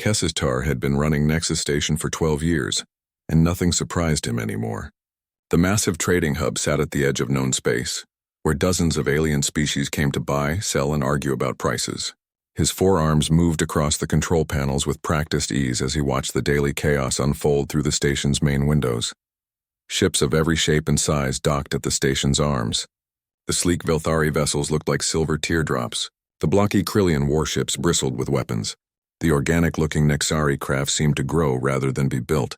Kesitar had been running Nexus Station for 12 years, and nothing surprised him anymore. The massive trading hub sat at the edge of known space, where dozens of alien species came to buy, sell, and argue about prices. His forearms moved across the control panels with practiced ease as he watched the daily chaos unfold through the station's main windows. Ships of every shape and size docked at the station's arms. The sleek Velthari vessels looked like silver teardrops. The blocky Krillian warships bristled with weapons. The organic-looking Nexari craft seemed to grow rather than be built.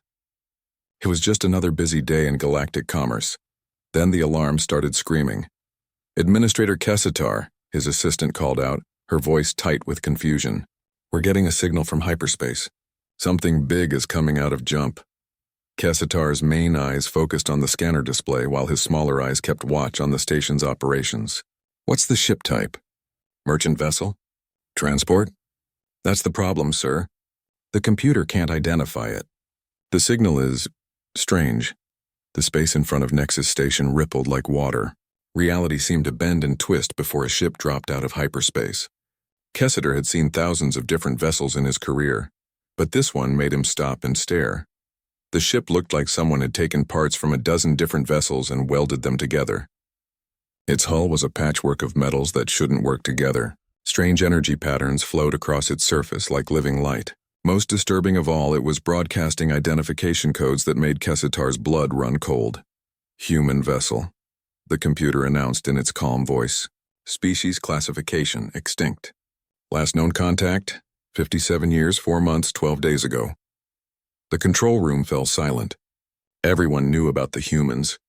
It was just another busy day in galactic commerce. Then the alarm started screaming. "Administrator Kesitar," his assistant called out, her voice tight with confusion. "We're getting a signal from hyperspace. Something big is coming out of jump." Kesitar's main eyes focused on the scanner display while his smaller eyes kept watch on the station's operations. "What's the ship type? Merchant vessel? Transport?" "That's the problem, sir. The computer can't identify it. The signal is strange." The space in front of Nexus Station rippled like water. Reality seemed to bend and twist before a ship dropped out of hyperspace. Kesitar had seen thousands of different vessels in his career, but this one made him stop and stare. The ship looked like someone had taken parts from a dozen different vessels and welded them together. Its hull was a patchwork of metals that shouldn't work together. Strange energy patterns flowed across its surface like living light. Most disturbing of all, it was broadcasting identification codes that made Kesitar's blood run cold. "Human vessel," the computer announced in its calm voice. "Species classification, extinct. Last known contact, 57 years, 4 months, 12 days ago." The control room fell silent. Everyone knew about the humans.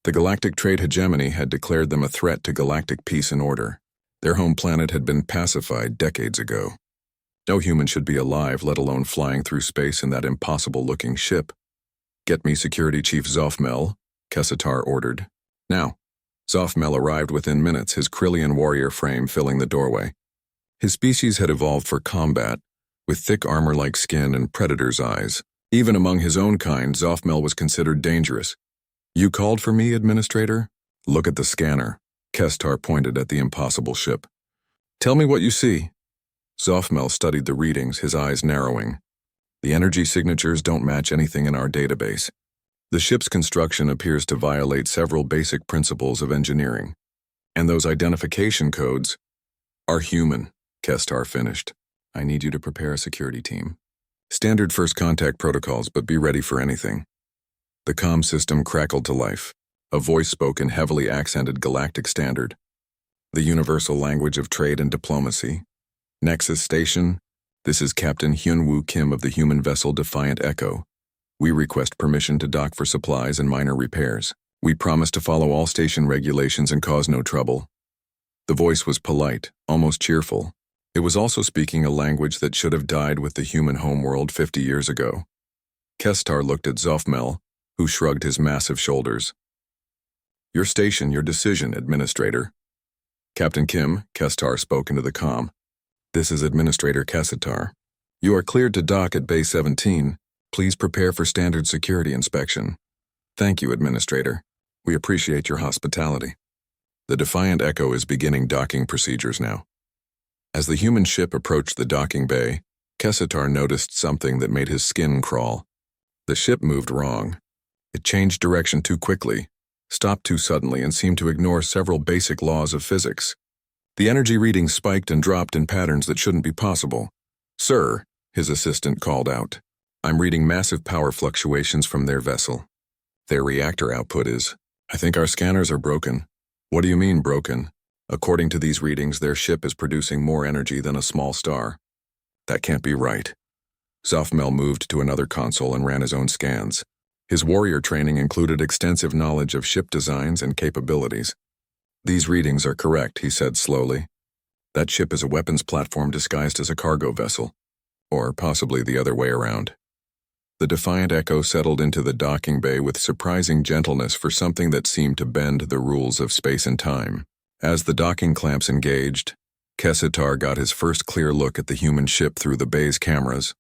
The galactic trade hegemony had declared them a threat to galactic peace and order. Their home planet had been pacified decades ago. No human should be alive, let alone flying through space in that impossible-looking ship. "Get me Security Chief Zophmel," Kesitar ordered. Now. Zophmel arrived within minutes, his Krillian warrior frame filling the doorway. His species had evolved for combat, with thick armor-like skin and predator's eyes. Even among his own kind, Zophmel was considered dangerous. "You called for me, Administrator?" "Look at the scanner." Kesitar pointed at the impossible ship. "Tell me what you see." Zophmel studied the readings, his eyes narrowing. "The energy signatures don't match anything in our database. The ship's construction appears to violate several basic principles of engineering. And those identification codes are human," Kesitar finished. "I need you to prepare a security team. Standard first contact protocols, but be ready for anything." The comm system crackled to life. A voice spoke in heavily accented galactic standard. "The universal language of trade and diplomacy. Nexus Station, this is Captain Hyunwoo Kim of the human vessel Defiant Echo. We request permission to dock for supplies and minor repairs. We promise to follow all station regulations and cause no trouble." The voice was polite, almost cheerful. It was also speaking a language that should have died with the human homeworld 50 years ago. Kesitar looked at Zophmel, who shrugged his massive shoulders. "Your station, your decision, Administrator." "Captain Kim," Kesitar spoke into the comm. "This is Administrator Kesitar. You are cleared to dock at Bay 17. Please prepare for standard security inspection." "Thank you, Administrator. We appreciate your hospitality." The Defiant Echo is beginning docking procedures now. As the human ship approached the docking bay, Kesitar noticed something that made his skin crawl. The ship moved wrong. It changed direction too quickly, stopped too suddenly, and seemed to ignore several basic laws of physics. The energy readings spiked and dropped in patterns that shouldn't be possible. "Sir," his assistant called out, "I'm reading massive power fluctuations from their vessel. Their reactor output is. I think our scanners are broken." "What do you mean, broken?" "According to these readings, their ship is producing more energy than a small star." "That can't be right." Zophmel moved to another console and ran his own scans. His warrior training included extensive knowledge of ship designs and capabilities. "These readings are correct," he said slowly. "That ship is a weapons platform disguised as a cargo vessel. Or possibly the other way around." The Defiant Echo settled into the docking bay with surprising gentleness for something that seemed to bend the rules of space and time. As the docking clamps engaged, Kesitar got his first clear look at the human ship through the bay's cameras.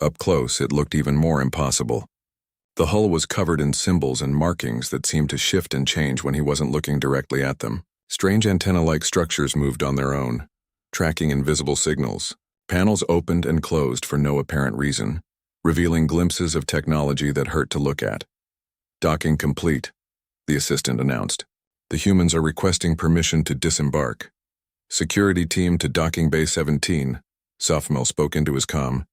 Up close, it looked even more impossible. The hull was covered in symbols and markings that seemed to shift and change when he wasn't looking directly at them. Strange antenna-like structures moved on their own, tracking invisible signals. Panels opened and closed for no apparent reason, revealing glimpses of technology that hurt to look at. Docking complete, the assistant announced. The humans are requesting permission to disembark. Security team to docking bay 17, Sophomel spoke into his comm.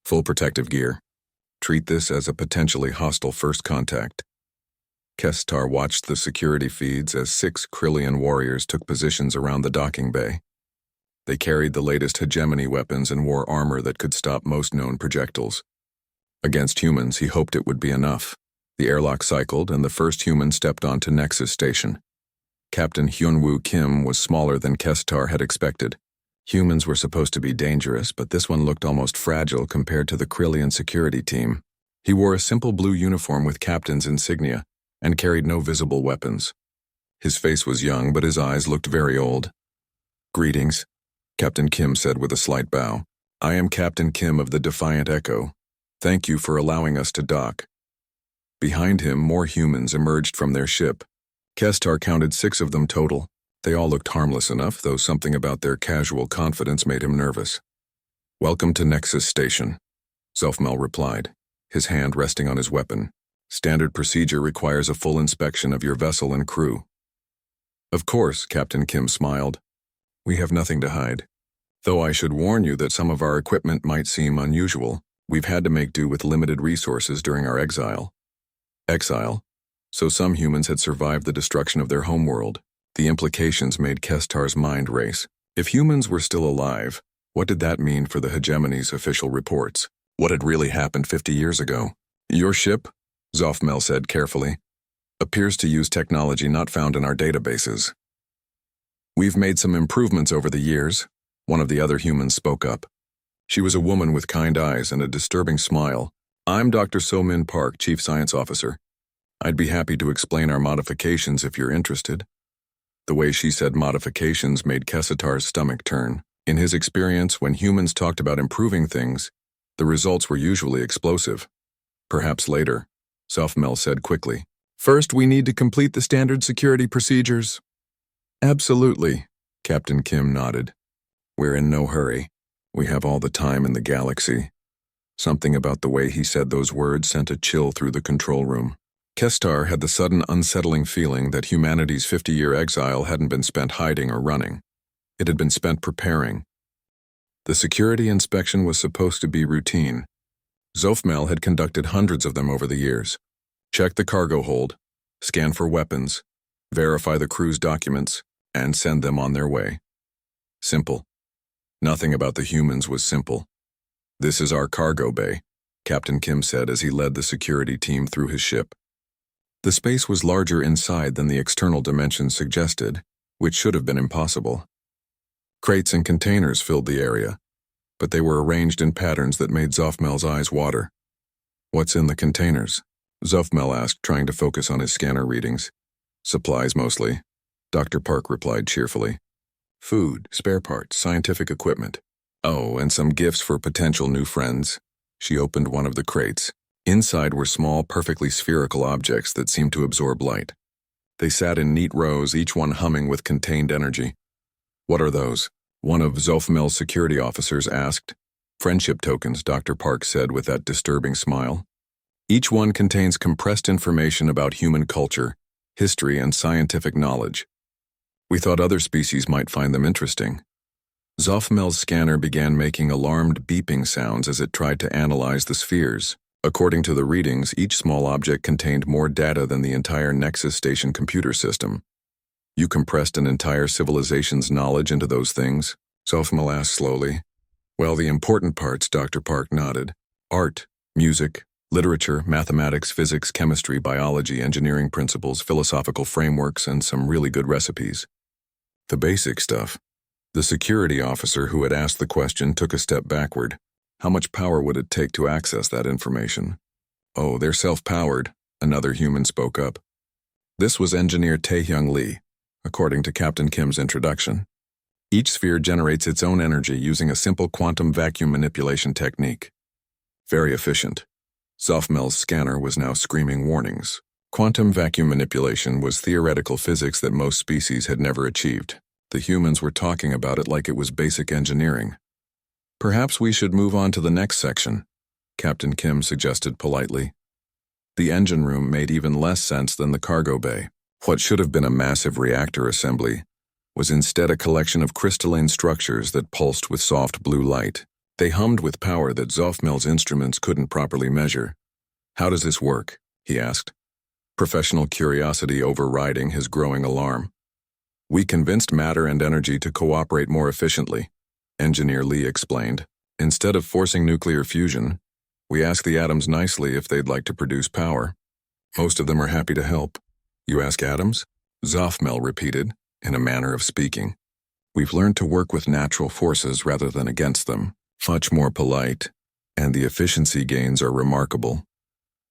Full protective gear. Treat this as a potentially hostile first contact. Kestar watched the security feeds as 6 Krillian warriors took positions around the docking bay. They carried the latest hegemony weapons and wore armor that could stop most known projectiles. Against humans, he hoped it would be enough. The airlock cycled, and the first human stepped onto Nexus Station. Captain Hyunwoo Kim was smaller than Kestar had expected. Humans were supposed to be dangerous, but this one looked almost fragile compared to the Krillian security team. He wore a simple blue uniform with captain's insignia, and carried no visible weapons. His face was young, but his eyes looked very old. "Greetings," Captain Kim said with a slight bow. "I am Captain Kim of the Defiant Echo. Thank you for allowing us to dock." Behind him, more humans emerged from their ship. Kestar counted 6 of them total. They all looked harmless enough, though something about their casual confidence made him nervous. "Welcome to Nexus Station," Zofmel replied, his hand resting on his weapon. "Standard procedure requires a full inspection of your vessel and crew." "Of course," Captain Kim smiled. "We have nothing to hide. Though I should warn you that some of our equipment might seem unusual. We've had to make do with limited resources during our exile." Exile? So some humans had survived the destruction of their homeworld. The implications made Kestar's mind race. If humans were still alive, what did that mean for the hegemony's official reports? What had really happened 50 years ago? "Your ship," Zofmel said carefully, "appears to use technology not found in our databases." "We've made some improvements over the years," one of the other humans spoke up. She was a woman with kind eyes and a disturbing smile. "I'm Dr. So-Min Park, Chief Science Officer. I'd be happy to explain our modifications if you're interested." The way she said modifications made Kessatar's stomach turn. In his experience, when humans talked about improving things, the results were usually explosive. "Perhaps later," Sophmel said quickly. "First, we need to complete the standard security procedures." "Absolutely," Captain Kim nodded. "We're in no hurry. We have all the time in the galaxy." Something about the way he said those words sent a chill through the control room. Kestar had the sudden unsettling feeling that humanity's 50-year exile hadn't been spent hiding or running. It had been spent preparing. The security inspection was supposed to be routine. Zofmel had conducted hundreds of them over the years. Check the cargo hold, scan for weapons, verify the crew's documents, and send them on their way. Simple. Nothing about the humans was simple. "This is our cargo bay," Captain Kim said as he led the security team through his ship. The space was larger inside than the external dimensions suggested, which should have been impossible. Crates and containers filled the area, but they were arranged in patterns that made Zofmel's eyes water. "What's in the containers?" Zofmel asked, trying to focus on his scanner readings. "Supplies mostly," Dr. Park replied cheerfully. "Food, spare parts, scientific equipment. Oh, and some gifts for potential new friends." She opened one of the crates. Inside were small, perfectly spherical objects that seemed to absorb light. They sat in neat rows, each one humming with contained energy. "What are those?" one of Zofmel's security officers asked. "Friendship tokens," Dr. Park said with that disturbing smile. "Each one contains compressed information about human culture, history, and scientific knowledge. We thought other species might find them interesting." Zofmel's scanner began making alarmed beeping sounds as it tried to analyze the spheres. According to the readings, each small object contained more data than the entire Nexus Station computer system. "You compressed an entire civilization's knowledge into those things?" Zofmel asked slowly. "Well, the important parts," Dr. Park nodded. "Art, music, literature, mathematics, physics, chemistry, biology, engineering principles, philosophical frameworks, and some really good recipes. The basic stuff." The security officer who had asked the question took a step backward. How much power would it take to access that information? "Oh, they're self-powered," another human spoke up. This was engineer Taehyung Lee, according to Captain Kim's introduction. "Each sphere generates its own energy using a simple quantum vacuum manipulation technique. Very efficient." Zofmel's scanner was now screaming warnings. Quantum vacuum manipulation was theoretical physics that most species had never achieved. The humans were talking about it like it was basic engineering. Perhaps we should move on to the next section, Captain Kim suggested politely. The engine room made even less sense than the cargo bay. What should have been a massive reactor assembly was instead a collection of crystalline structures that pulsed with soft blue light. They hummed with power that Zoffmel's instruments couldn't properly measure. "How does this work?" he asked, professional curiosity overriding his growing alarm. "We convinced matter and energy to cooperate more efficiently," Engineer Lee explained. "Instead of forcing nuclear fusion, we ask the atoms nicely if they'd like to produce power. Most of them are happy to help." "You ask atoms?" Zoffmel repeated, in a manner of speaking. "We've learned to work with natural forces rather than against them." Much more polite, and the efficiency gains are remarkable.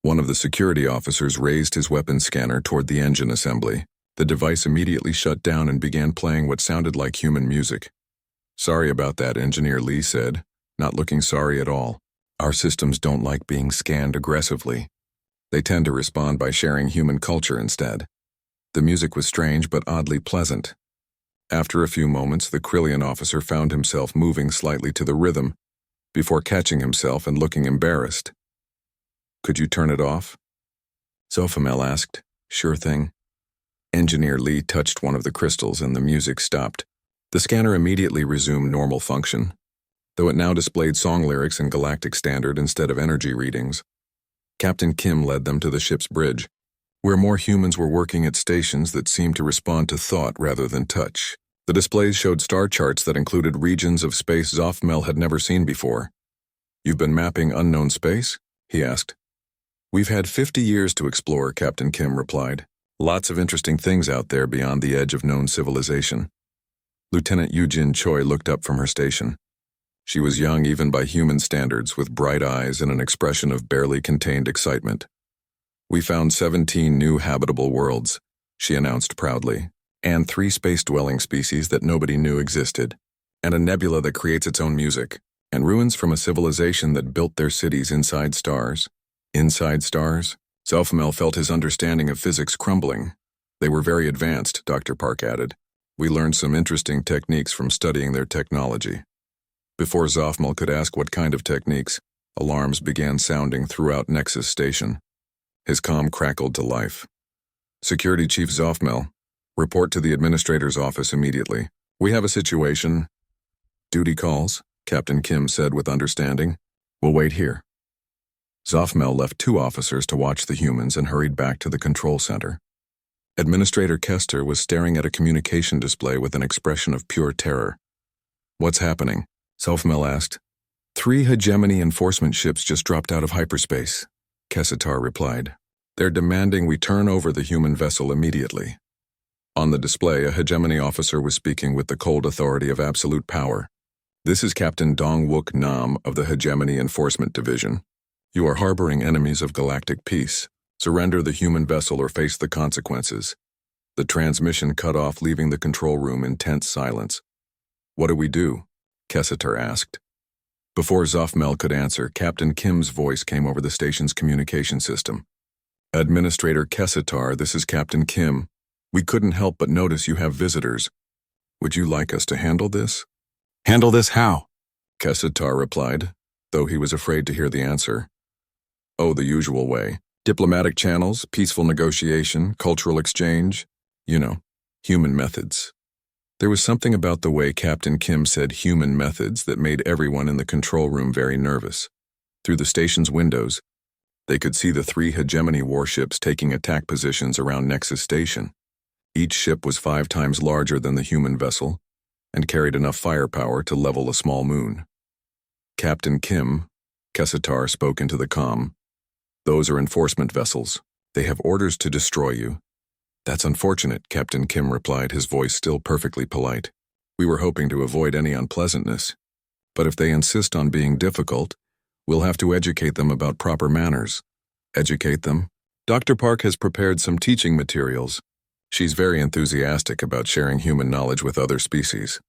One of the security officers raised his weapon scanner toward the engine assembly. The device immediately shut down and began playing what sounded like human music. "Sorry about that," Engineer Lee said, not looking sorry at all. "Our systems don't like being scanned aggressively. They tend to respond by sharing human culture instead." The music was strange but oddly pleasant. After a few moments, the Krillian officer found himself moving slightly to the rhythm, before catching himself and looking embarrassed. "Could you turn it off?" Zoffmel asked. "Sure thing." Engineer Lee touched one of the crystals and the music stopped. The scanner immediately resumed normal function, though it now displayed song lyrics in galactic standard instead of energy readings. Captain Kim led them to the ship's bridge, where more humans were working at stations that seemed to respond to thought rather than touch. The displays showed star charts that included regions of space Zoffmel had never seen before. "You've been mapping unknown space?" he asked. "We've had 50 years to explore," Captain Kim replied. "Lots of interesting things out there beyond the edge of known civilization." Lieutenant Yujin Choi looked up from her station. She was young even by human standards, with bright eyes and an expression of barely contained excitement. "We found 17 new habitable worlds," she announced proudly, "and 3 space-dwelling species that nobody knew existed, and a nebula that creates its own music, and ruins from a civilization that built their cities inside stars." Inside stars? Zoffmel felt his understanding of physics crumbling. "They were very advanced," Dr. Park added. "We learned some interesting techniques from studying their technology." Before Zoffmel could ask what kind of techniques, alarms began sounding throughout Nexus Station. His comm crackled to life. "Security Chief Zoffmel, report to the administrator's office immediately. We have a situation." "Duty calls," Captain Kim said with understanding. "We'll wait here." Zoffmel left 2 officers to watch the humans and hurried back to the control center. Administrator Kester was staring at a communication display with an expression of pure terror. "What's happening?" Zoffmel asked. 3 hegemony enforcement ships just dropped out of hyperspace," Kessitar replied. "They're demanding we turn over the human vessel immediately." On the display, a hegemony officer was speaking with the cold authority of absolute power. "This is Captain Dong-Wook Nam of the Hegemony Enforcement Division. You are harboring enemies of galactic peace. Surrender the human vessel or face the consequences." The transmission cut off, leaving the control room in tense silence. "What do we do?" Kessitar asked. Before Zoffmel could answer, Captain Kim's voice came over the station's communication system. "Administrator Kessitar, this is Captain Kim. We couldn't help but notice you have visitors. Would you like us to handle this?" "Handle this how?" Kessitar replied, though he was afraid to hear the answer. "Oh, the usual way. Diplomatic channels, peaceful negotiation, cultural exchange. You know, human methods." There was something about the way Captain Kim said human methods that made everyone in the control room very nervous. Through the station's windows, they could see the 3 hegemony warships taking attack positions around Nexus Station. Each ship was 5 times larger than the human vessel and carried enough firepower to level a small moon. "Captain Kim," Kessitar spoke into the comm, "those are enforcement vessels. They have orders to destroy you." "That's unfortunate," Captain Kim replied, his voice still perfectly polite. "We were hoping to avoid any unpleasantness. But if they insist on being difficult, we'll have to educate them about proper manners." "Educate them?" "Dr. Park has prepared some teaching materials. She's very enthusiastic about sharing human knowledge with other species."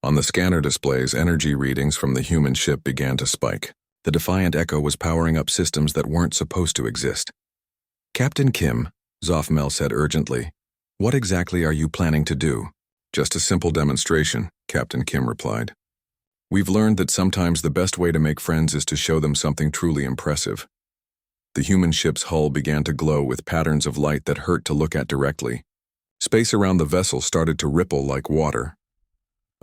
On the scanner displays, energy readings from the human ship began to spike. The Defiant Echo was powering up systems that weren't supposed to exist. "Captain Kim," Zoffmel said urgently, "what exactly are you planning to do?" "Just a simple demonstration," Captain Kim replied. We've learned that sometimes the best way to make friends is to show them something truly impressive. The human ship's hull began to glow with patterns of light that hurt to look at directly. Space around the vessel started to ripple like water.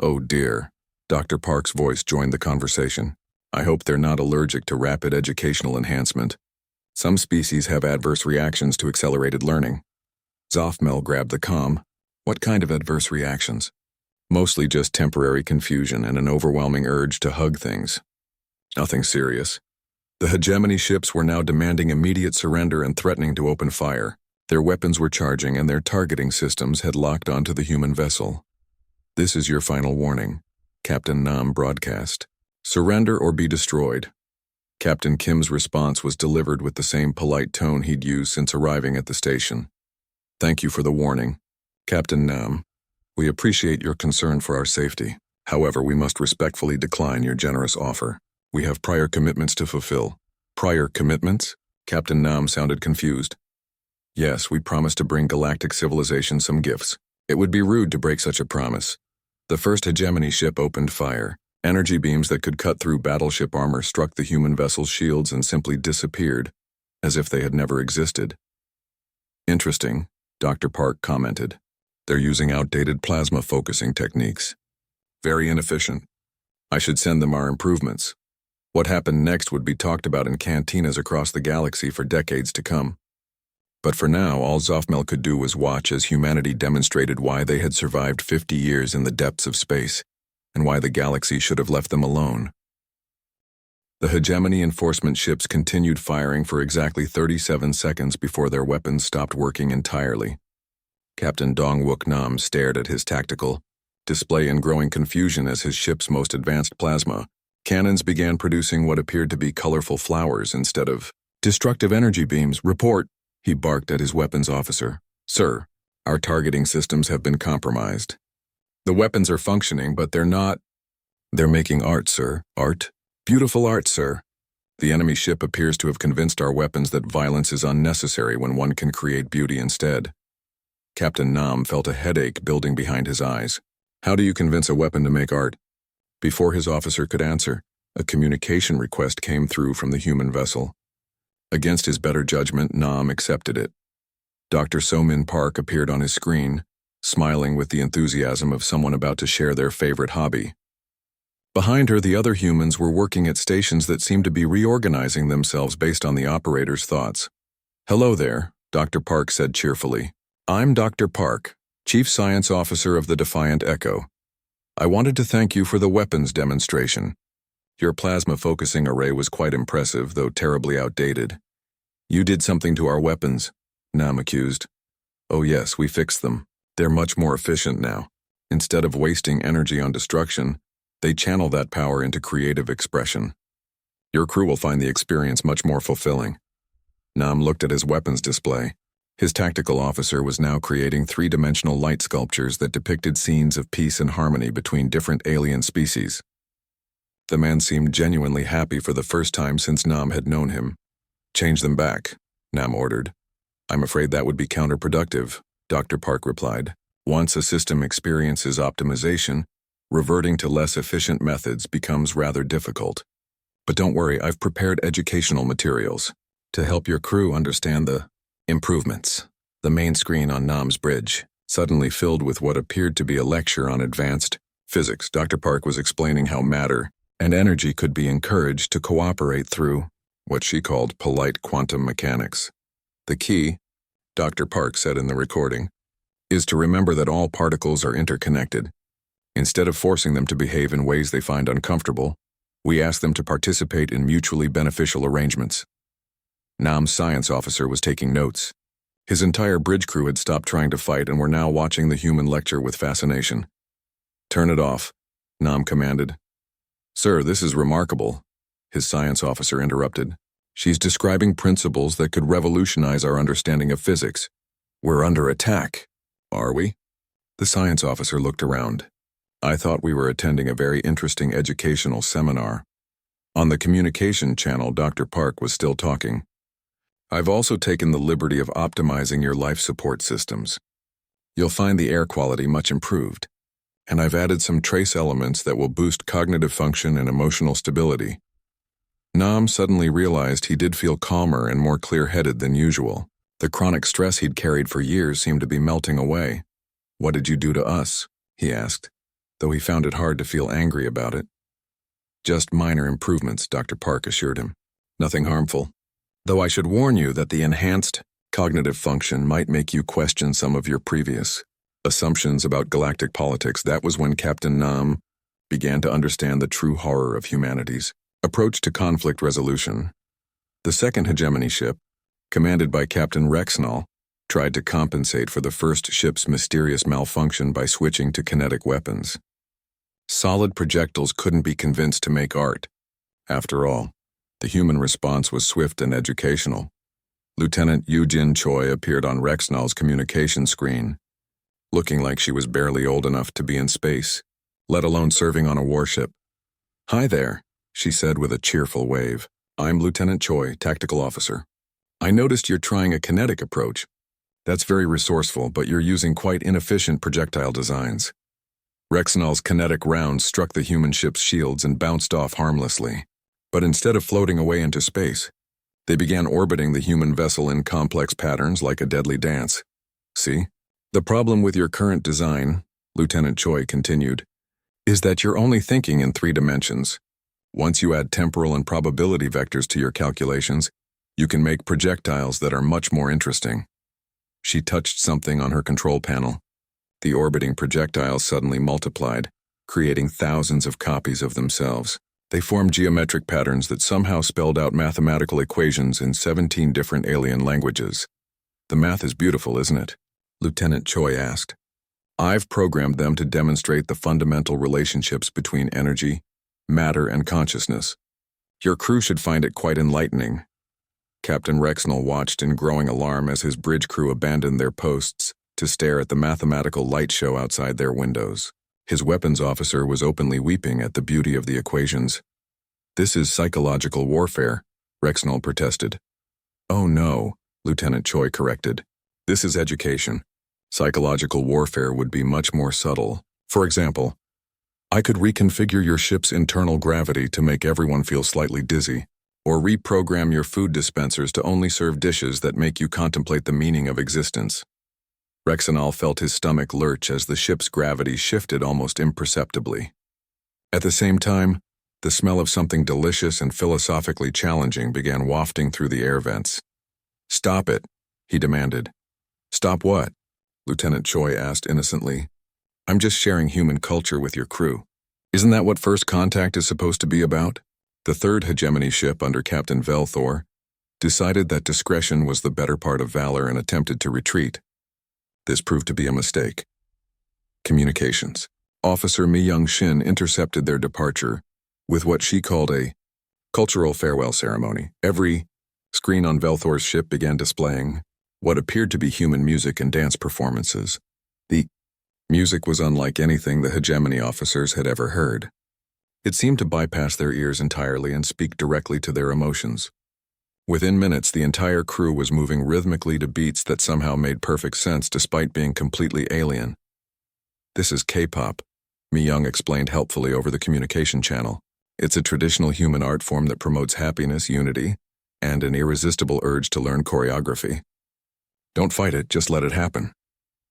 "Oh dear," Dr. Park's voice joined the conversation. "I hope they're not allergic to rapid educational enhancement. Some species have adverse reactions to accelerated learning." Zophmel grabbed the comm. "What kind of adverse reactions?" "Mostly just temporary confusion and an overwhelming urge to hug things. Nothing serious." The hegemony ships were now demanding immediate surrender and threatening to open fire. Their weapons were charging and their targeting systems had locked onto the human vessel. "This is your final warning," Captain Nam broadcast. "Surrender or be destroyed." Captain Kim's response was delivered with the same polite tone he'd used since arriving at the station. "Thank you for the warning, Captain Nam. We appreciate your concern for our safety. However, we must respectfully decline your generous offer. We have prior commitments to fulfill." "Prior commitments?" Captain Nam sounded confused. "Yes, we promised to bring galactic civilization some gifts. It would be rude to break such a promise." The first hegemony ship opened fire. Energy beams that could cut through battleship armor struck the human vessel's shields and simply disappeared, as if they had never existed. "Interesting," Dr. Park commented. "They're using outdated plasma focusing techniques. Very inefficient. I should send them our improvements." What happened next would be talked about in cantinas across the galaxy for decades to come. But for now, all Zophmel could do was watch as humanity demonstrated why they had survived 50 years in the depths of space, and why the galaxy should have left them alone. The hegemony enforcement ships continued firing for exactly 37 seconds before their weapons stopped working entirely. Captain Dongwook Nam stared at his tactical display in growing confusion as his ship's most advanced plasma cannons began producing what appeared to be colorful flowers instead of destructive energy beams. "Report," he barked at his weapons officer. "Sir, our targeting systems have been compromised. The weapons are functioning, but they're not." "They're making art, sir." "Art? Beautiful art, sir. The enemy ship appears to have convinced our weapons that violence is unnecessary when one can create beauty instead." Captain Nam felt a headache building behind his eyes. "How do you convince a weapon to make art?" Before his officer could answer, a communication request came through from the human vessel. Against his better judgment, Nam accepted it. Dr. Somin Park appeared on his screen, smiling with the enthusiasm of someone about to share their favorite hobby. Behind her, the other humans were working at stations that seemed to be reorganizing themselves based on the operator's thoughts. "Hello there," Dr. Park said cheerfully. "I'm Dr. Park, Chief Science Officer of the Defiant Echo. I wanted to thank you for the weapons demonstration. Your plasma focusing array was quite impressive, though terribly outdated." "You did something to our weapons," Nam accused. "Oh yes, we fixed them. They're much more efficient now. Instead of wasting energy on destruction, they channel that power into creative expression. Your crew will find the experience much more fulfilling." Nam looked at his weapons display. His tactical officer was now creating three-dimensional light sculptures that depicted scenes of peace and harmony between different alien species. The man seemed genuinely happy for the first time since Nam had known him. "Change them back," Nam ordered. "I'm afraid that would be counterproductive," Dr. Park replied. "Once a system experiences optimization, reverting to less efficient methods becomes rather difficult. But don't worry, I've prepared educational materials to help your crew understand the improvements." The main screen on Nam's bridge suddenly filled with what appeared to be a lecture on advanced physics. Dr. Park was explaining how matter and energy could be encouraged to cooperate through what she called polite quantum mechanics. "The key," Dr. Park said in the recording, "is to remember that all particles are interconnected. Instead of forcing them to behave in ways they find uncomfortable, we ask them to participate in mutually beneficial arrangements." Nam's science officer was taking notes. His entire bridge crew had stopped trying to fight and were now watching the human lecture with fascination. "Turn it off," Nam commanded. "Sir, this is remarkable," his science officer interrupted. "She's describing principles that could revolutionize our understanding of physics. We're under attack, are we?" The science officer looked around. "I thought we were attending a very interesting educational seminar." On the communication channel, Dr. Park was still talking. "I've also taken the liberty of optimizing your life support systems. You'll find the air quality much improved. and I've added some trace elements that will boost cognitive function and emotional stability. Nam suddenly realized he did feel calmer and more clear-headed than usual. The chronic stress he'd carried for years seemed to be melting away. "What did you do to us?" he asked, though he found it hard to feel angry about it. "Just minor improvements," Dr. Park assured him. "Nothing harmful. Though I should warn you that the enhanced cognitive function might make you question some of your previous assumptions about galactic politics." That was when Captain Nam began to understand the true horror of humanity's approach to conflict resolution. The second hegemony ship, commanded by Captain Rexnall, tried to compensate for the first ship's mysterious malfunction by switching to kinetic weapons. Solid projectiles couldn't be convinced to make art. After all, the human response was swift and educational. Lieutenant Eugene Choi appeared on Rexnall's communication screen, looking like she was barely old enough to be in space, let alone serving on a warship. "Hi there," she said with a cheerful wave. "I'm Lieutenant Choi, tactical officer. I noticed you're trying a kinetic approach. That's very resourceful, but you're using quite inefficient projectile designs." Rexnall's kinetic rounds struck the human ship's shields and bounced off harmlessly. But instead of floating away into space, they began orbiting the human vessel in complex patterns like a deadly dance. "See? The problem with your current design," Lieutenant Choi continued, "is that you're only thinking in 3 dimensions. Once you add temporal and probability vectors to your calculations, you can make projectiles that are much more interesting." She touched something on her control panel. The orbiting projectiles suddenly multiplied, creating thousands of copies of themselves. They formed geometric patterns that somehow spelled out mathematical equations in 17 different alien languages. "The math is beautiful, isn't it?" Lieutenant Choi asked. "I've programmed them to demonstrate the fundamental relationships between energy, matter, and consciousness. Your crew should find it quite enlightening." Captain Rexnall watched in growing alarm as his bridge crew abandoned their posts to stare at the mathematical light show outside their windows. His weapons officer was openly weeping at the beauty of the equations. "This is psychological warfare," Rexnall protested. "Oh no," Lieutenant Choi corrected. "This is education. Psychological warfare would be much more subtle. For example, I could reconfigure your ship's internal gravity to make everyone feel slightly dizzy, or reprogram your food dispensers to only serve dishes that make you contemplate the meaning of existence." Rexnall felt his stomach lurch as the ship's gravity shifted almost imperceptibly. At the same time, the smell of something delicious and philosophically challenging began wafting through the air vents. "Stop it," he demanded. "Stop what?" Lieutenant Choi asked innocently. "I'm just sharing human culture with your crew. Isn't that what first contact is supposed to be about?" The third hegemony ship under Captain Velthor decided that discretion was the better part of valor and attempted to retreat. This proved to be a mistake. Communications. Officer Mi Young-shin intercepted their departure with what she called a cultural farewell ceremony. Every screen on Velthor's ship began displaying what appeared to be human music and dance performances. The music was unlike anything the hegemony officers had ever heard. It seemed to bypass their ears entirely and speak directly to their emotions. Within minutes, the entire crew was moving rhythmically to beats that somehow made perfect sense despite being completely alien. "This is K-pop," Mi Young explained helpfully over the communication channel. "It's a traditional human art form that promotes happiness, unity, and an irresistible urge to learn choreography. Don't fight it, just let it happen."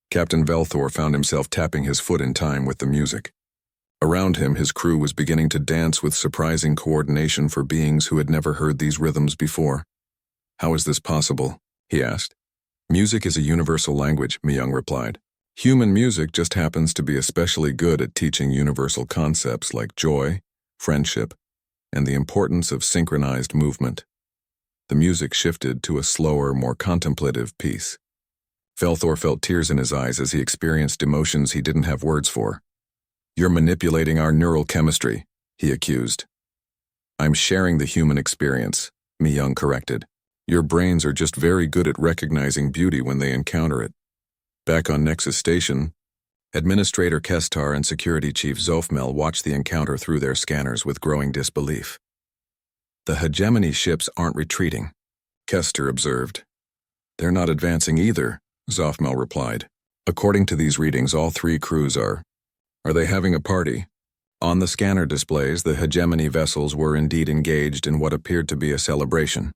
Captain Velthor found himself tapping his foot in time with the music. Around him, his crew was beginning to dance with surprising coordination for beings who had never heard these rhythms before. "How is this possible?" he asked. "Music is a universal language," Mi Young replied. "Human music just happens to be especially good at teaching universal concepts like joy, friendship, and the importance of synchronized movement." The music shifted to a slower, more contemplative piece. Velthor felt tears in his eyes as he experienced emotions he didn't have words for. "You're manipulating our neural chemistry," he accused. "I'm sharing the human experience," Mi Young corrected. "Your brains are just very good at recognizing beauty when they encounter it." Back on Nexus Station, Administrator Kestar and Security Chief Zofmel watched the encounter through their scanners with growing disbelief. "The hegemony ships aren't retreating," Kestar observed. "They're not advancing either," Zofmel replied. "According to these readings, all 3 crews are Are they having a party? On the scanner displays, the hegemony vessels were indeed engaged in what appeared to be a celebration.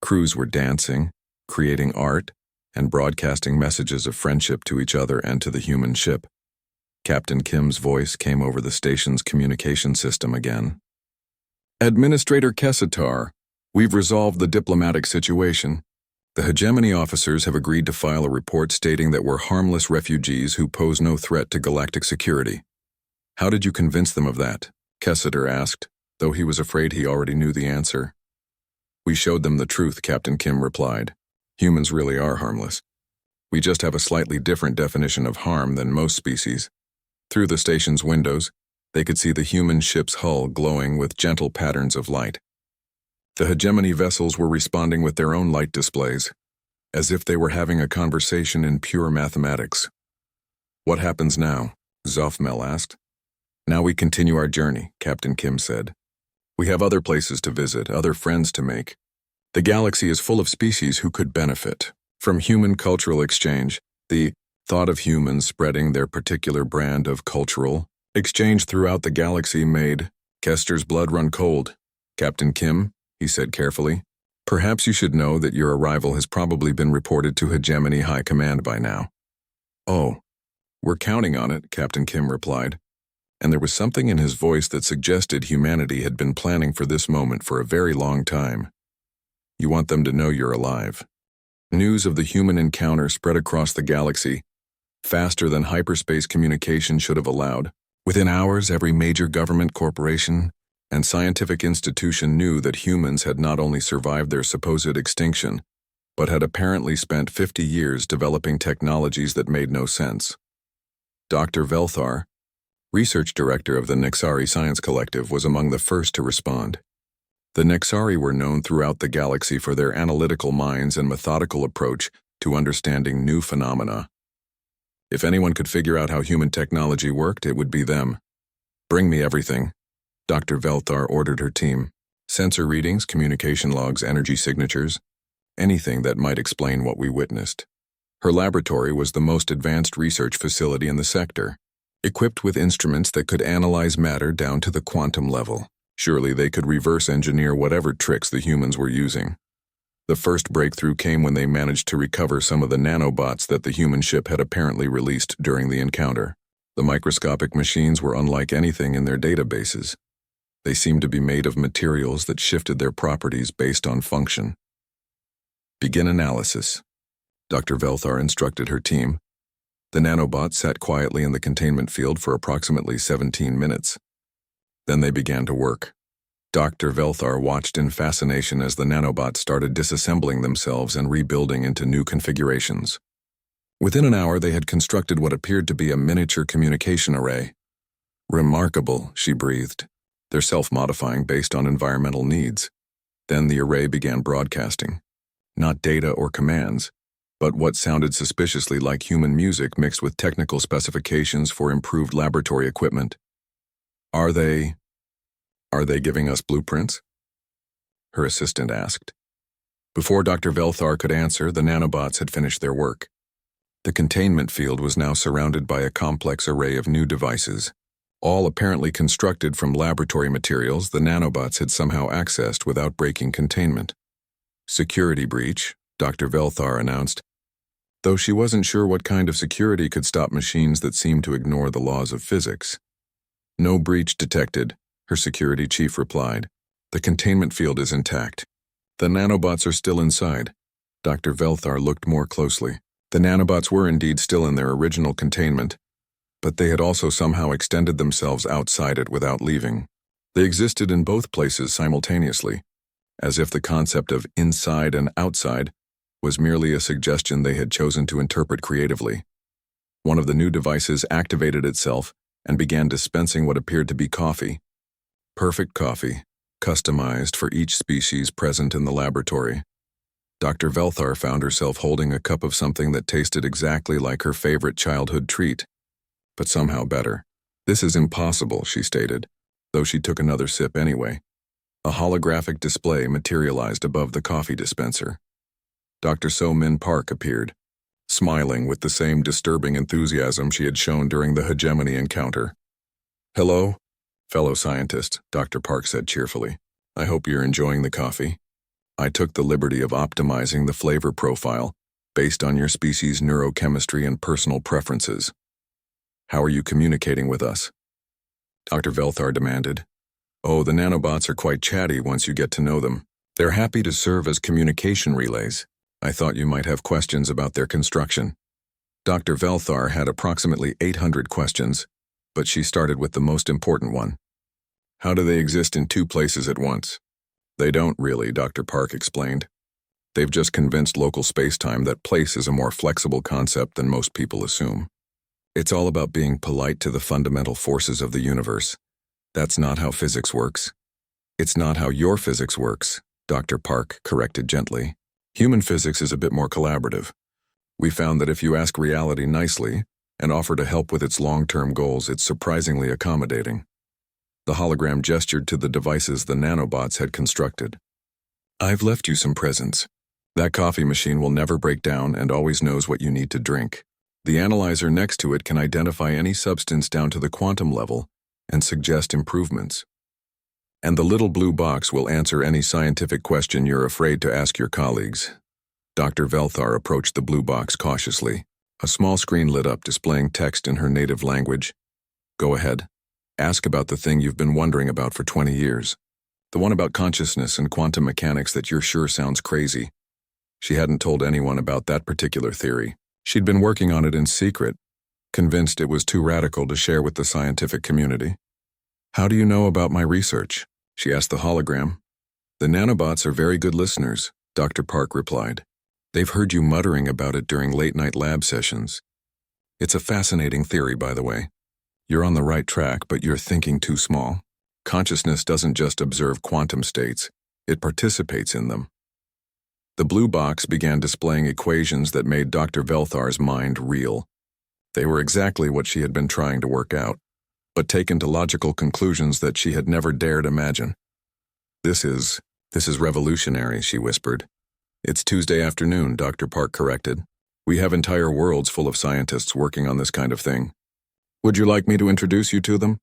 Crews were dancing, creating art, and broadcasting messages of friendship to each other and to the human ship. Captain Kim's voice came over the station's communication system again. Administrator Kessatar, we've resolved the diplomatic situation. The hegemony officers have agreed to file a report stating that we're harmless refugees who pose no threat to galactic security. How did you convince them of that? Kessatar asked, though he was afraid he already knew the answer. We showed them the truth, Captain Kim replied. Humans really are harmless. We just have a slightly different definition of harm than most species. Through the station's windows, they could see the human ship's hull glowing with gentle patterns of light. The hegemony vessels were responding with their own light displays, as if they were having a conversation in pure mathematics. What happens now? Zophmel asked. Now we continue our journey, Captain Kim said. We have other places to visit, other friends to make. The galaxy is full of species who could benefit from human cultural exchange, the thought of humans spreading their particular brand of cultural exchange throughout the galaxy made Kester's blood run cold. Captain Kim, he said carefully, perhaps you should know that your arrival has probably been reported to Hegemony High Command by now. Oh, we're counting on it, Captain Kim replied, and there was something in his voice that suggested humanity had been planning for this moment for a very long time. You want them to know you're alive. News of the human encounter spread across the galaxy, faster than hyperspace communication should have allowed. Within hours, every major government corporation and scientific institution knew that humans had not only survived their supposed extinction, but had apparently spent 50 years developing technologies that made no sense. Dr. Velthar, research director of the Nexari Science Collective, was among the first to respond. The Nexari were known throughout the galaxy for their analytical minds and methodical approach to understanding new phenomena. If anyone could figure out how human technology worked, it would be them. Bring me everything, Dr. Velthar ordered her team. Sensor readings, communication logs, energy signatures, anything that might explain what we witnessed. Her laboratory was the most advanced research facility in the sector, equipped with instruments that could analyze matter down to the quantum level. Surely they could reverse engineer whatever tricks the humans were using. The first breakthrough came when they managed to recover some of the nanobots that the human ship had apparently released during the encounter. The microscopic machines were unlike anything in their databases. They seemed to be made of materials that shifted their properties based on function. Begin analysis, Dr. Velthar instructed her team. The nanobots sat quietly in the containment field for approximately 17 minutes. Then they began to work. Dr. Velthar watched in fascination as the nanobots started disassembling themselves and rebuilding into new configurations. Within an hour, they had constructed what appeared to be a miniature communication array. Remarkable, she breathed. They're self-modifying based on environmental needs. Then the array began broadcasting. Not data or commands, but what sounded suspiciously like human music mixed with technical specifications for improved laboratory equipment. Are they giving us blueprints? Her assistant asked. Before Dr. Velthar could answer, the nanobots had finished their work. The containment field was now surrounded by a complex array of new devices. All apparently constructed from laboratory materials the nanobots had somehow accessed without breaking containment. Security breach, Dr. Velthar announced, though she wasn't sure what kind of security could stop machines that seemed to ignore the laws of physics. No breach detected, her security chief replied. The containment field is intact. The nanobots are still inside. Dr. Velthar looked more closely. The nanobots were indeed still in their original containment, but they had also somehow extended themselves outside it without leaving. They existed in both places simultaneously, as if the concept of inside and outside was merely a suggestion they had chosen to interpret creatively. One of the new devices activated itself and began dispensing what appeared to be coffee. Perfect coffee, customized for each species present in the laboratory. Dr. Velthar found herself holding a cup of something that tasted exactly like her favorite childhood treat, but somehow better. This is impossible, she stated, though she took another sip anyway. A holographic display materialized above the coffee dispenser. Dr. So Min Park appeared. smiling with the same disturbing enthusiasm she had shown during the hegemony encounter. "Hello, fellow scientist," Dr. Park said cheerfully. "I hope you're enjoying the coffee. I took the liberty of optimizing the flavor profile based on your species' neurochemistry and personal preferences. How are you communicating with us?" Dr. Velthar demanded. "Oh, the nanobots are quite chatty once you get to know them. They're happy to serve as communication relays. I thought you might have questions about their construction." Dr. Velthar had approximately 800 questions, but she started with the most important one. "How do they exist in two places at once?" "They don't really," Dr. Park explained. "They've just convinced local spacetime that place is a more flexible concept than most people assume. It's all about being polite to the fundamental forces of the universe. That's not how physics works." "It's not how your physics works," Dr. Park corrected gently. "Human physics is a bit more collaborative. We found that if you ask reality nicely and offer to help with its long-term goals, it's surprisingly accommodating." The hologram gestured to the devices the nanobots had constructed. "I've left you some presents. That coffee machine will never break down and always knows what you need to drink. The analyzer next to it can identify any substance down to the quantum level and suggest improvements. And the little blue box will answer any scientific question you're afraid to ask your colleagues." Dr. Velthar approached the blue box cautiously. A small screen lit up displaying text in her native language. "Go ahead. Ask about the thing you've been wondering about for 20 years. The one about consciousness and quantum mechanics that you're sure sounds crazy." She hadn't told anyone about that particular theory. She'd been working on it in secret, convinced it was too radical to share with the scientific community. "How do you know about my research?" she asked the hologram. "The nanobots are very good listeners," Dr. Park replied. "They've heard you muttering about it during late-night lab sessions. It's a fascinating theory, by the way. You're on the right track, but you're thinking too small. Consciousness doesn't just observe quantum states, it participates in them." The blue box began displaying equations that made Dr. Velthar's mind reel. They were exactly what she had been trying to work out, but taken to logical conclusions that she had never dared imagine. This is revolutionary," she whispered. "It's Tuesday afternoon," Dr. Park corrected. "We have entire worlds full of scientists working on this kind of thing. Would you like me to introduce you to them?"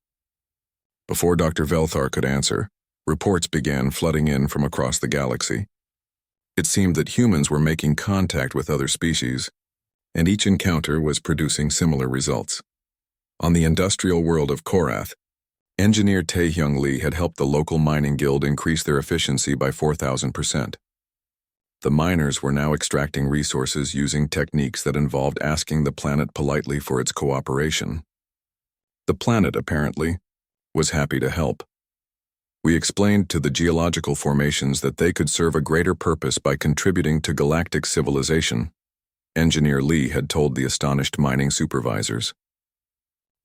Before Dr. Velthar could answer, reports began flooding in from across the galaxy. It seemed that humans were making contact with other species, and each encounter was producing similar results. On the industrial world of Korath, engineer Taehyung Lee had helped the local mining guild increase their efficiency by 4,000%. The miners were now extracting resources using techniques that involved asking the planet politely for its cooperation. The planet, apparently, was happy to help. We explained to the geological formations that they could serve a greater purpose by contributing to galactic civilization, Engineer Lee had told the astonished mining supervisors.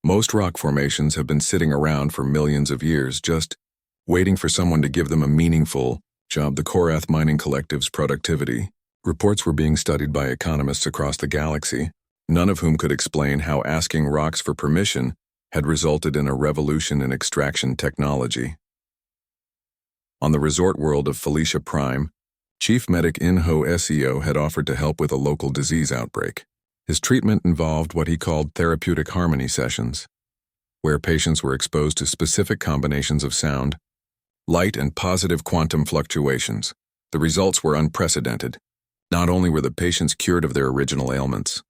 Most rock formations have been sitting around for millions of years, just waiting for someone to give them a meaningful job. The Korath Mining Collective's productivity. Reports were being studied by economists across the galaxy, none of whom could explain how asking rocks for permission had resulted in a revolution in extraction technology. On the resort world of Felicia Prime, Chief Medic Inho Seo had offered to help with a local disease outbreak. His treatment involved what he called therapeutic harmony sessions, where patients were exposed to specific combinations of sound, light, and positive quantum fluctuations. The results were unprecedented. Not only were the patients cured of their original ailments,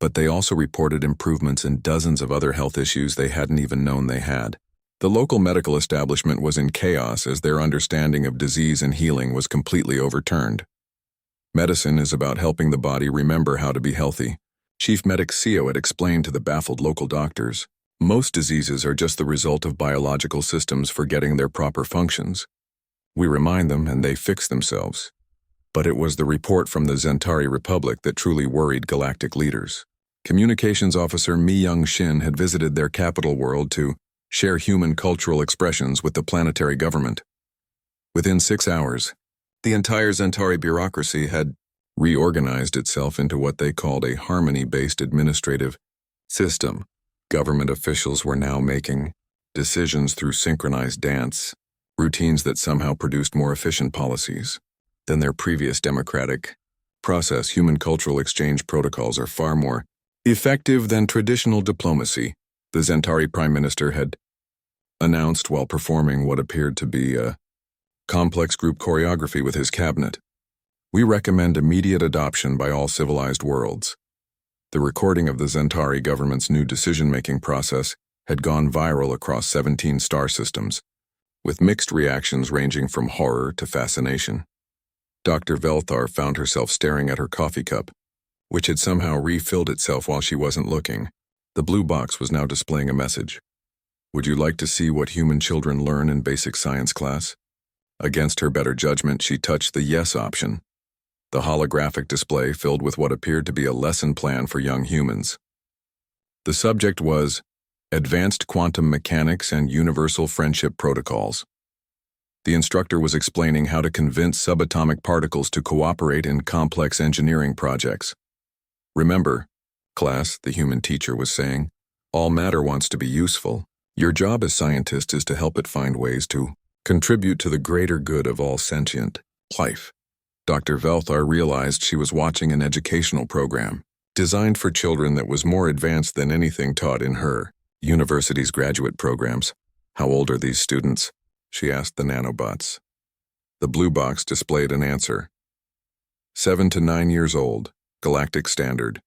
but they also reported improvements in dozens of other health issues they hadn't even known they had. The local medical establishment was in chaos as their understanding of disease and healing was completely overturned. Medicine is about helping the body remember how to be healthy. Chief Medic Seo had explained to the baffled local doctors. Most diseases are just the result of biological systems forgetting their proper functions. We remind them and they fix themselves. But it was the report from the Zentari Republic that truly worried galactic leaders. Communications Officer Mi Young Shin had visited their capital world to share human cultural expressions with the planetary government. Within 6 hours, the entire Zentari bureaucracy had reorganized itself into what they called a harmony-based administrative system. Government officials were now making decisions through synchronized dance, routines that somehow produced more efficient policies than their previous democratic process, human cultural exchange protocols are far more effective than traditional diplomacy, the Zentari Prime Minister had announced while performing what appeared to be a complex group choreography with his cabinet. We recommend immediate adoption by all civilized worlds. The recording of the Zentari government's new decision-making process had gone viral across 17 star systems, with mixed reactions ranging from horror to fascination. Dr. Velthar found herself staring at her coffee cup, which had somehow refilled itself while she wasn't looking. The blue box was now displaying a message. Would you like to see what human children learn in basic science class? Against her better judgment, she touched the yes option. The holographic display filled with what appeared to be a lesson plan for young humans. The subject was Advanced Quantum Mechanics and Universal Friendship Protocols. The instructor was explaining how to convince subatomic particles to cooperate in complex engineering projects. Remember, class, the human teacher was saying, all matter wants to be useful. Your job as scientist is to help it find ways to contribute to the greater good of all sentient life. Dr. Velthar realized she was watching an educational program designed for children that was more advanced than anything taught in her university's graduate programs. How old are these students? She asked the nanobots. The blue box displayed an answer. 7 to 9 years old, Galactic Standard.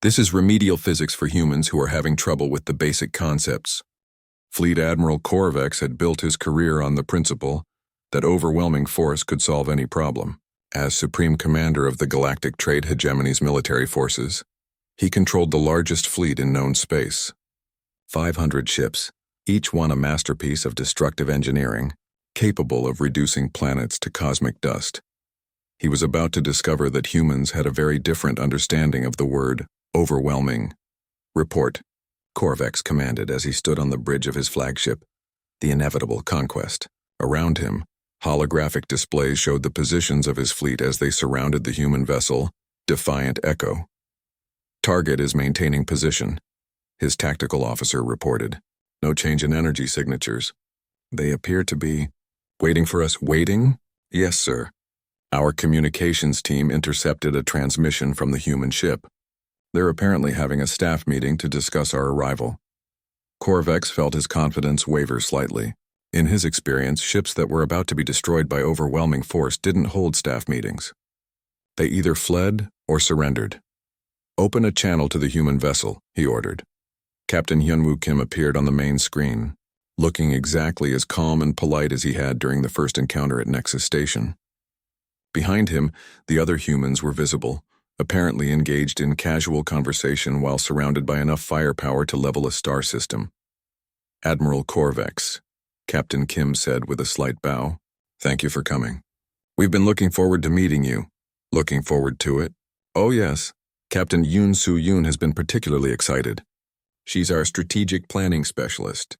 This is remedial physics for humans who are having trouble with the basic concepts. Fleet Admiral Corvex had built his career on the principle that overwhelming force could solve any problem. As Supreme Commander of the Galactic Trade Hegemony's military forces, he controlled the largest fleet in known space. 500 ships, each one a masterpiece of destructive engineering, capable of reducing planets to cosmic dust. He was about to discover that humans had a very different understanding of the word overwhelming. Report, Corvex commanded as he stood on the bridge of his flagship, the inevitable conquest. Around him, holographic displays showed the positions of his fleet as they surrounded the human vessel, Defiant Echo. Target is maintaining position, his tactical officer reported. No change in energy signatures. They appear to be waiting for us. Waiting? Yes, sir. Our communications team intercepted a transmission from the human ship. They're apparently having a staff meeting to discuss our arrival. Corvex felt his confidence waver slightly. In his experience, ships that were about to be destroyed by overwhelming force didn't hold staff meetings. They either fled or surrendered. Open a channel to the human vessel, he ordered. Captain Hyunwoo Kim appeared on the main screen, looking exactly as calm and polite as he had during the first encounter at Nexus Station. Behind him, the other humans were visible, apparently engaged in casual conversation while surrounded by enough firepower to level a star system. Admiral Corvex, Captain Kim said with a slight bow. Thank you for coming. We've been looking forward to meeting you. Looking forward to it? Oh yes. Captain Yoon Soo-yoon has been particularly excited. She's our strategic planning specialist,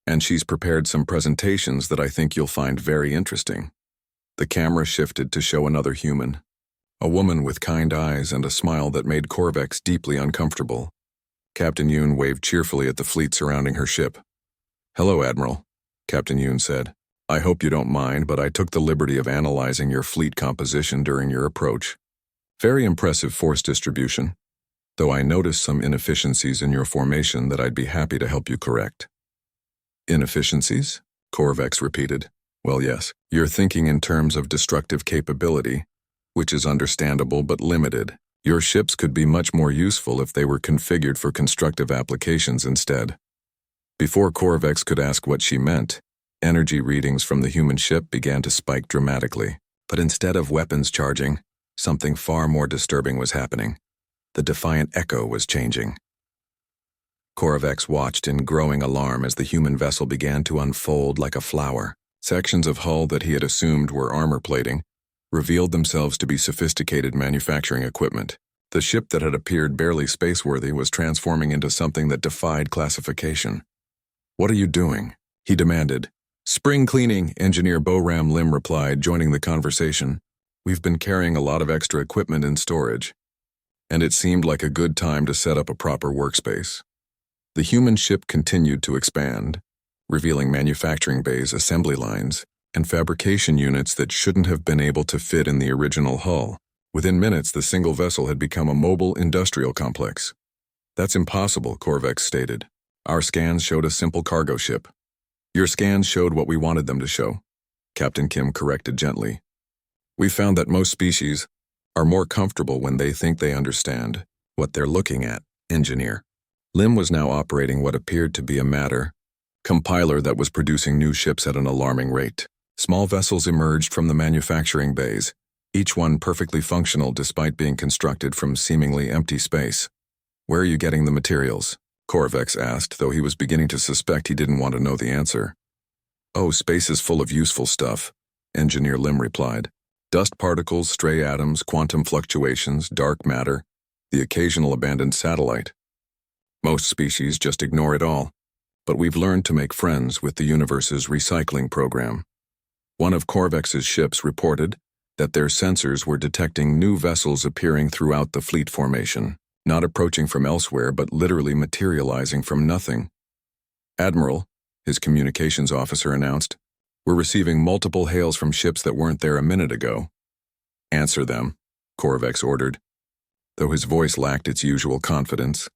and she's prepared some presentations that I think you'll find very interesting. The camera shifted to show another human, a woman with kind eyes and a smile that made Corvex deeply uncomfortable. Captain Yoon waved cheerfully at the fleet surrounding her ship. Hello, Admiral, Captain Yoon said. I hope you don't mind, but I took the liberty of analyzing your fleet composition during your approach. Very impressive force distribution, though I noticed some inefficiencies in your formation that I'd be happy to help you correct. Inefficiencies? Corvex repeated. Well, yes, you're thinking in terms of destructive capability, which is understandable but limited. Your ships could be much more useful if they were configured for constructive applications instead. Before Corvex could ask what she meant, energy readings from the human ship began to spike dramatically. But instead of weapons charging, something far more disturbing was happening. The Defiant Echo was changing. Corvex watched in growing alarm as the human vessel began to unfold like a flower. Sections of hull that he had assumed were armor plating revealed themselves to be sophisticated manufacturing equipment. The ship that had appeared barely spaceworthy was transforming into something that defied classification. What are you doing? He demanded. Spring cleaning, Engineer Boram Lim replied, joining the conversation. We've been carrying a lot of extra equipment in storage, and it seemed like a good time to set up a proper workspace. The human ship continued to expand, revealing manufacturing bays, assembly lines, and fabrication units that shouldn't have been able to fit in the original hull. Within minutes, the single vessel had become a mobile industrial complex. "That's impossible," Korvex stated. "Our scans showed a simple cargo ship." "Your scans showed what we wanted them to show," Captain Kim corrected gently. "We found that most species are more comfortable when they think they understand what they're looking at." Engineer Lim was now operating what appeared to be a matter compiler that was producing new ships at an alarming rate. Small vessels emerged from the manufacturing bays, each one perfectly functional despite being constructed from seemingly empty space. "Where are you getting the materials?" Korvex asked, though he was beginning to suspect he didn't want to know the answer. "Oh, space is full of useful stuff," Engineer Lim replied. "Dust particles, stray atoms, quantum fluctuations, dark matter, the occasional abandoned satellite. Most species just ignore it all, but we've learned to make friends with the universe's recycling program." One of Korvex's ships reported that their sensors were detecting new vessels appearing throughout the fleet formation, not approaching from elsewhere but literally materializing from nothing. "Admiral," his communications officer announced, "we're receiving multiple hails from ships that weren't there a minute ago." "Answer them," Korvex ordered. Though his voice lacked its usual confidence,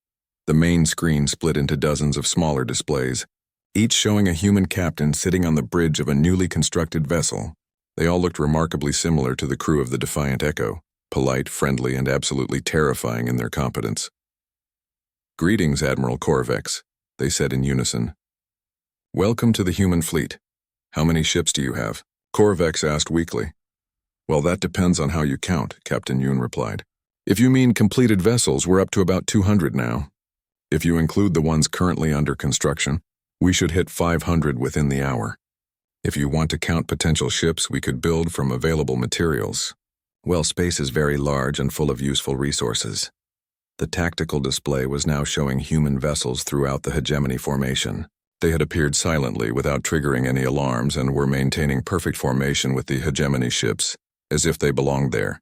the main screen split into dozens of smaller displays, each showing a human captain sitting on the bridge of a newly constructed vessel. They all looked remarkably similar to the crew of the Defiant Echo, polite, friendly, and absolutely terrifying in their competence. "Greetings, Admiral Korvex," they said in unison. "Welcome to the human fleet. How many ships do you have?" Korvex asked weakly. "Well, that depends on how you count," Captain Yoon replied. "If you mean completed vessels, we're up to about 200 now. If you include the ones currently under construction, we should hit 500 within the hour. If you want to count potential ships we could build from available materials, well, space is very large and full of useful resources." The tactical display was now showing human vessels throughout the hegemony formation. They had appeared silently without triggering any alarms and were maintaining perfect formation with the hegemony ships, as if they belonged there.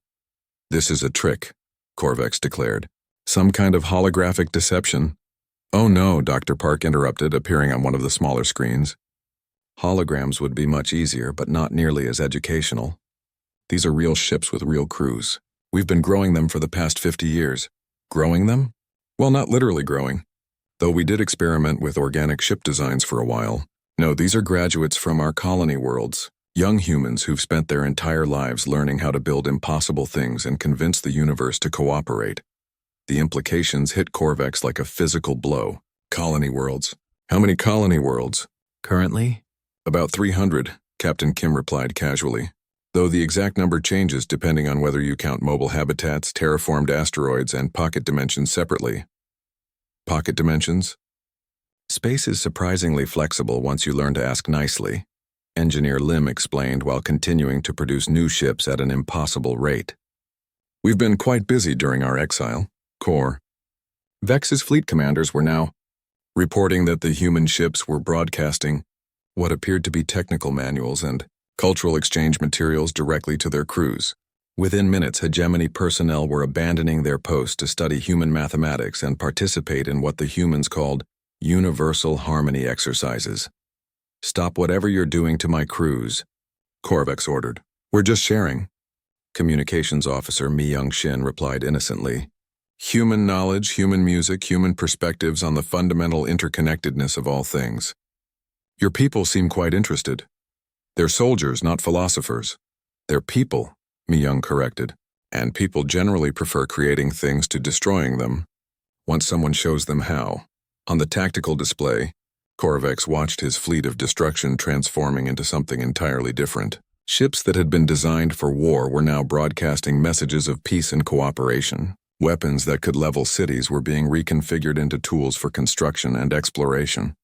"This is a trick," Korvex declared. "Some kind of holographic deception." "Oh no," Dr. Park interrupted, appearing on one of the smaller screens. "Holograms would be much easier, but not nearly as educational. These are real ships with real crews. We've been growing them for the past 50 years. Growing them? Well, not literally growing, though we did experiment with organic ship designs for a while. No, these are graduates from our colony worlds, young humans who've spent their entire lives learning how to build impossible things and convince the universe to cooperate." The implications hit Korvex like a physical blow. "Colony worlds. How many colony worlds?" "Currently?" "About 300, Captain Kim replied casually, though the exact number changes depending on whether you count mobile habitats, terraformed asteroids, and pocket dimensions separately." "Pocket dimensions?" "Space is surprisingly flexible once you learn to ask nicely," Engineer Lim explained while continuing to produce new ships at an impossible rate. "We've been quite busy during our exile. Core. Vex's fleet commanders were now reporting that the human ships were broadcasting what appeared to be technical manuals and cultural exchange materials directly to their crews. Within minutes, hegemony personnel were abandoning their posts to study human mathematics and participate in what the humans called universal harmony exercises. "Stop whatever you're doing to my crews," Korvex ordered. "We're just sharing." Communications Officer Mi Young-shin replied innocently. "Human knowledge, human music, human perspectives on the fundamental interconnectedness of all things." "Your people seem quite interested." "They're soldiers, not philosophers." "They're people," Mi Young corrected. "And people generally prefer creating things to destroying them, once someone shows them how." On the tactical display, Korvex watched his fleet of destruction transforming into something entirely different. Ships that had been designed for war were now broadcasting messages of peace and cooperation. Weapons that could level cities were being reconfigured into tools for construction and exploration.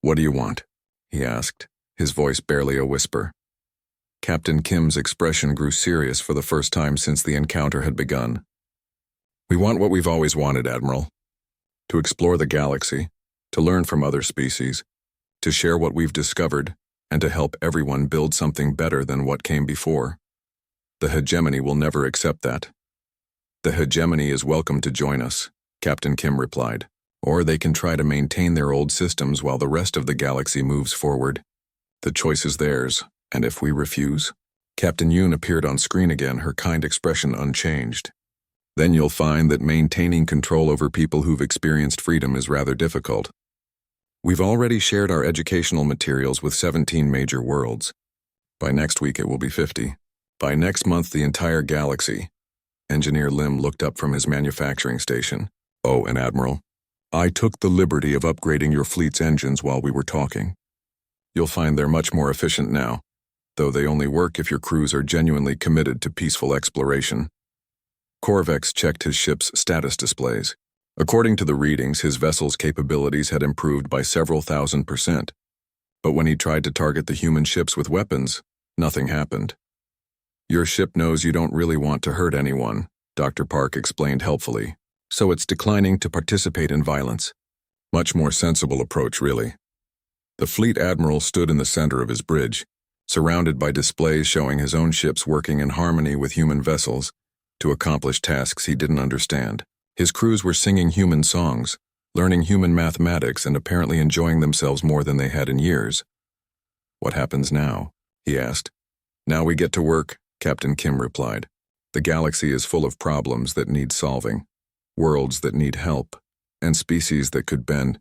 "What do you want?" he asked, his voice barely a whisper. Captain Kim's expression grew serious for the first time since the encounter had begun. "We want what we've always wanted, Admiral. To explore the galaxy, to learn from other species, to share what we've discovered, and to help everyone build something better than what came before. The hegemony will never accept that." "The hegemony is welcome to join us," Captain Kim replied, "or they can try to maintain their old systems while the rest of the galaxy moves forward. The choice is theirs, and if we refuse, Captain Yoon appeared on screen again, her kind expression unchanged. Then you'll find that maintaining control over people who've experienced freedom is rather difficult. We've already shared our educational materials with 17 major worlds. By next week it will be 50. By next month the entire galaxy. Engineer Lim looked up from his manufacturing station. Oh, and Admiral, I took the liberty of upgrading your fleet's engines while we were talking. You'll find they're much more efficient now, though they only work if your crews are genuinely committed to peaceful exploration. Corvex checked his ship's status displays. According to the readings, his vessel's capabilities had improved by several thousand%. But when he tried to target the human ships with weapons, nothing happened. Your ship knows you don't really want to hurt anyone, Dr. Park explained helpfully, so it's declining to participate in violence. Much more sensible approach, really. The fleet admiral stood in the center of his bridge, surrounded by displays showing his own ships working in harmony with human vessels to accomplish tasks he didn't understand. His crews were singing human songs, learning human mathematics, and apparently enjoying themselves more than they had in years. What happens now? He asked. Now we get to work, Captain Kim replied. The galaxy is full of problems that need solving, worlds that need help, and species that could bend.